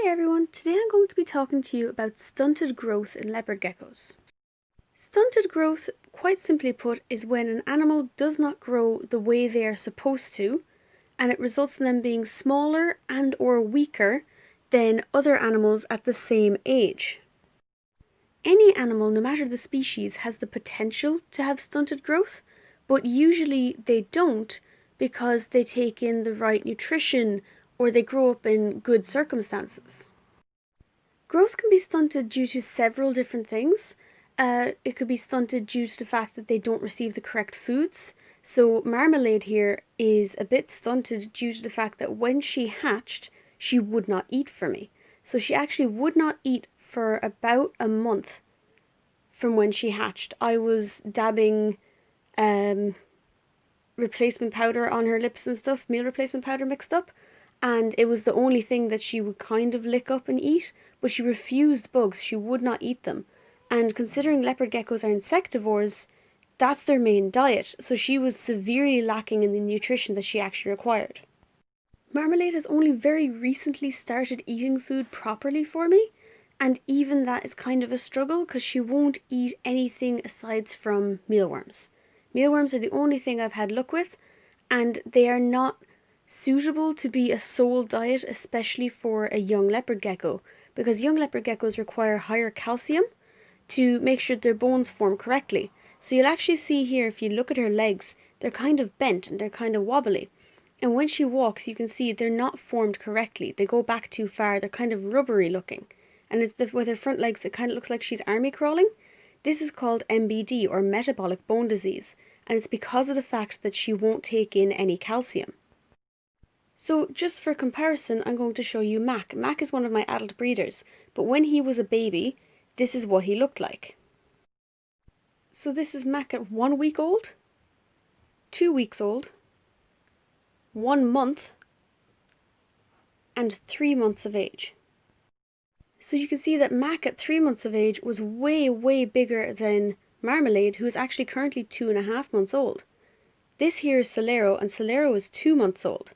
Hey everyone, today I'm going to be talking to you about stunted growth in leopard geckos. Stunted growth, quite simply put, is when an animal does not grow the way they are supposed to, and it results in them being smaller and or weaker than other animals at the same age. Any animal, no matter the species, has the potential to have stunted growth, but usually they don't because they take in the right nutrition or they grow up in good circumstances. Growth can be stunted due to several different things. It could be stunted due to the fact that they don't receive the correct foods. So Marmalade here is a bit stunted due to the fact that when she hatched, she would not eat for me. So she actually would not eat for about a month from when she hatched. I was dabbing replacement powder on her lips and stuff, meal replacement powder mixed up, and it was the only thing that she would kind of lick up and eat, but she refused bugs. She would not eat them. And considering leopard geckos are insectivores, that's their main diet, so she was severely lacking in the nutrition that she actually required. Marmalade has only very recently started eating food properly for me, and even that is kind of a struggle because she won't eat anything aside from mealworms. Mealworms are the only thing I've had luck with, and they are not suitable to be a sole diet, especially for a young leopard gecko, because young leopard geckos require higher calcium to make sure their bones form correctly. So you'll actually see here, if you look at her legs, they're kind of bent and they're kind of wobbly. And when she walks, you can see they're not formed correctly. They go back too far. They're kind of rubbery looking. And with her front legs, it kind of looks like she's army crawling. This is called MBD, or metabolic bone disease, and it's because of the fact that she won't take in any calcium. So just for comparison, I'm going to show you Mac. Mac is one of my adult breeders, but when he was a baby, this is what he looked like. So this is Mac at 1 week old, 2 weeks old, 1 month, and 3 months of age. So you can see that Mac at 3 months of age was way bigger than Marmalade, who is actually currently 2.5 months old. This here is Solero, and Solero is 2 months old.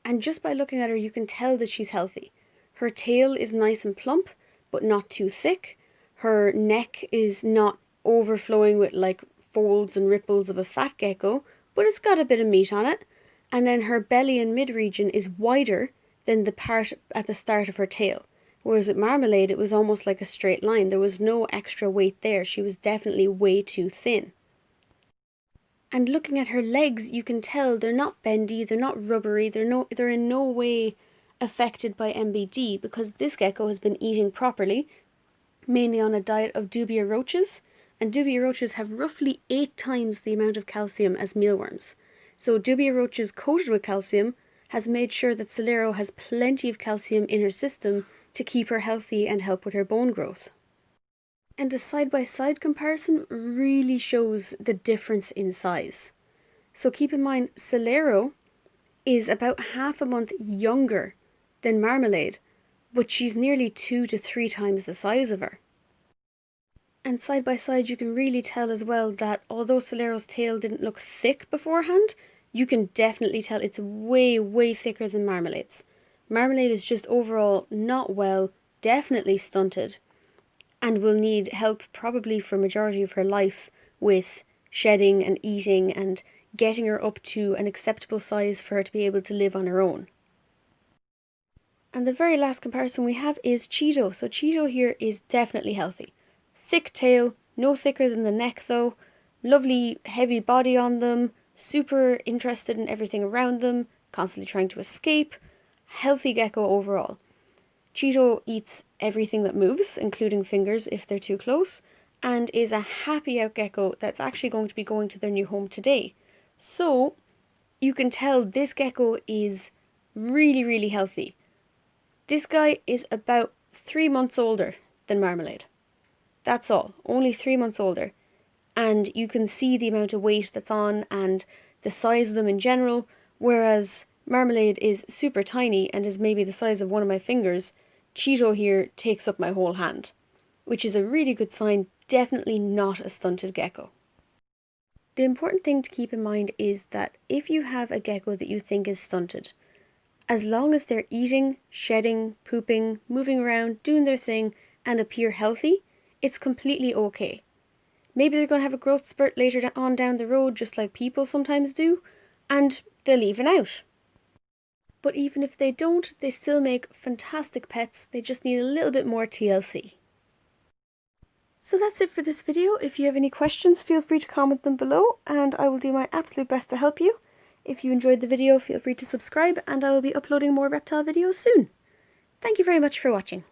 And just by looking at her, you can tell that she's healthy. Her tail is nice and plump, but not too thick. Her neck is not overflowing with like folds and ripples of a fat gecko, but it's got a bit of meat on it. And then her belly and mid-region is wider than the part at the start of her tail. Whereas with Marmalade, it was almost like a straight line. There was no extra weight there. She was definitely way too thin. And looking at her legs, you can tell they're not bendy, they're not rubbery, they're in no way affected by MBD, because this gecko has been eating properly, mainly on a diet of dubia roaches, and dubia roaches have roughly 8 times the amount of calcium as mealworms. So dubia roaches coated with calcium has made sure that Solero has plenty of calcium in her system to keep her healthy and help with her bone growth. And a side-by-side comparison really shows the difference in size. So keep in mind, Solero is about half a month younger than Marmalade, but she's nearly 2 to 3 times the size of her. And side by side, you can really tell as well that although Solero's tail didn't look thick beforehand, you can definitely tell it's way thicker than Marmalade's. Marmalade is just overall not well, definitely stunted, and will need help probably for majority of her life with shedding and eating and getting her up to an acceptable size for her to be able to live on her own. And the very last comparison we have is Cheeto. So Cheeto here is definitely healthy. Thick tail, no thicker than the neck though, lovely heavy body on them, super interested in everything around them, constantly trying to escape, healthy gecko overall. Cheeto eats everything that moves, including fingers if they're too close, and is a happy out gecko that's actually going to be going to their new home today. So you can tell this gecko is really healthy. This guy is about 3 months older than Marmalade. That's all, only 3 months older. And you can see the amount of weight that's on and the size of them in general, whereas Marmalade is super tiny and is maybe the size of one of my fingers. Cheeto here takes up my whole hand, which is a really good sign, definitely not a stunted gecko. The important thing to keep in mind is that if you have a gecko that you think is stunted, As long as they're eating, shedding, pooping, moving around, doing their thing, and appear healthy, it's completely okay. Maybe they're going to have a growth spurt later on down the road, just like people sometimes do, and they'll even out. But even if they don't, they still make fantastic pets. They just need a little bit more TLC. So that's it for this video. If you have any questions, feel free to comment them below, and I will do my absolute best to help you. If you enjoyed the video, feel free to subscribe, and I will be uploading more reptile videos soon. Thank you very much for watching.